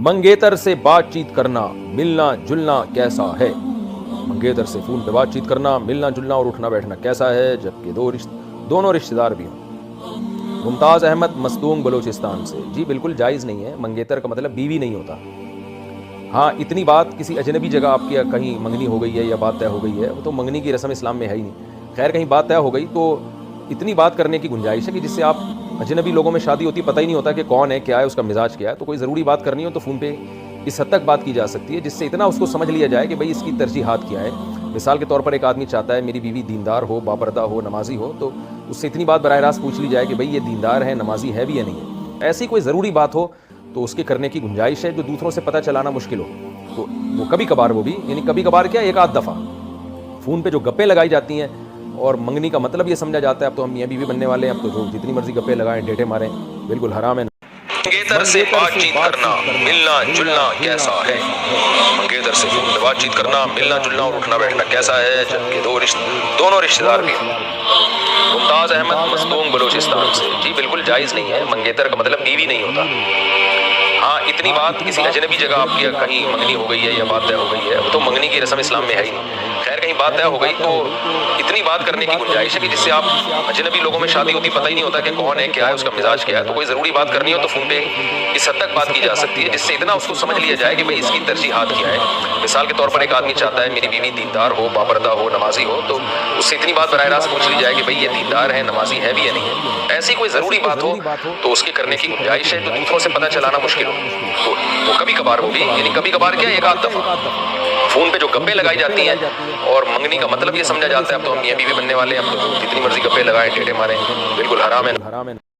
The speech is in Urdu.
منگیتر سے بات چیت کرنا ملنا جلنا کیسا ہے؟ منگیتر سے فون پہ بات چیت کرنا ملنا جلنا اور اٹھنا بیٹھنا کیسا ہے جبکہ دونوں رشتہ دار بھی ہوں؟ ممتاز احمد مصدوم بلوچستان سے، جی بالکل جائز نہیں ہے، منگیتر کا مطلب بیوی نہیں ہوتا۔ ہاں اتنی بات کسی اجنبی جگہ آپ کی کہیں منگنی ہو گئی ہے یا بات طے ہو گئی ہے، وہ تو منگنی کی رسم اسلام میں ہے ہی نہیں، خیر کہیں بات طے ہو گئی تو اتنی بات کرنے کی گنجائش ہے کہ جس سے آپ اجنبی لوگوں میں شادی ہوتی پتہ ہی نہیں ہوتا کہ کون ہے کیا ہے اس کا مزاج کیا ہے، تو کوئی ضروری بات کرنی ہو تو فون پہ اس حد تک بات کی جا سکتی ہے جس سے اتنا اس کو سمجھ لیا جائے کہ بھئی اس کی ترجیحات کیا ہے۔ مثال کے طور پر ایک آدمی چاہتا ہے میری بیوی دیندار ہو، باپردہ ہو، نمازی ہو، تو اس سے اتنی بات براہ راست پوچھ لی جائے کہ بھئی یہ دیندار ہے، نمازی ہے بھی یا نہیں ہے۔ ایسی کوئی ضروری بات ہو تو اس کے کرنے کی گنجائش ہے جو دوسروں سے پتہ چلانا مشکل ہو، تو وہ کبھی کبھار، وہ بھی یعنی کبھی کبھار کیا ایک آدھ دفعہ فون پہ جو گپیں لگائی جاتی ہیں اور منگنی کا مطلب یہ سمجھا جاتا ہے اب تو ہم میاں بیوی بننے والے ہیں، اب تو جو جتنی مرضی گپیں لگائیں ڈیٹے ماریں، بالکل حرام ہے۔ منگیتر سے بات چیت کرنا ملنا جلنا کیسا ہے؟ منگیتر سے فون پہ بات چیت کرنا ملنا جلنا اور اٹھنا بیٹھنا کیسا ہے جبکہ دونوں رشتہ دار بھی ہوں؟ ممتاز احمد مصدوم بلوچستان سے، جی بالکل جائز نہیں ہے، منگیتر کا مطلب بیوی نہیں ہوتا۔ ہاں اتنی بات کسی اجنبی جگہ آپ کی کہیں منگنی ہو گئی ہے یا بات طے ہو گئی ہے، وہ تو منگنی کی رسم اسلام میں ہے ہی نہیں، خیر کہیں بات طے ہو گئی تو اتنی بات کرنے کی گنجائش ہے کہ جس سے آپ اجنبی لوگوں میں شادی ہوتی پتہ ہی نہیں ہوتا کہ کون ہے کیا ہے اس کا مزاج کیا ہے، تو کوئی ضروری بات کرنی ہو تو فون پہ اس حد تک بات کی جا سکتی ہے جس سے اتنا اس کو سمجھ لیا جائے کہ بھئی اس کی ترجیحات کیا ہے۔ مثال کے طور پر ایک آدمی چاہتا ہے میری بیوی دیندار ہو، باپردہ ہو، نمازی ہو، تو اس سے اتنی بات براہ راست پوچھ لی جائے کہ بھئی یہ دیندار ہے، نمازی ہے بھی یا نہیں ہے۔ ایسی کوئی ضروری بات ہو تو اس کے کرنے کی گنجائش ہے جو دوسروں سے پتہ چلانا مشکل ہو، تو وہ کبھی کبھار، وہ بھی یعنی کبھی کبھار کیا ایک آدھ دفعہ فون پہ جو گپیں لگائی جاتی ہیں اور منگنی کا مطلب یہ سمجھا جاتا ہے اب تو ہم میاں بیوی بننے والے ہیں، اب تو جتنی مرضی گپیں لگائیں ڈیٹے ماریں، بالکل حرام ہے۔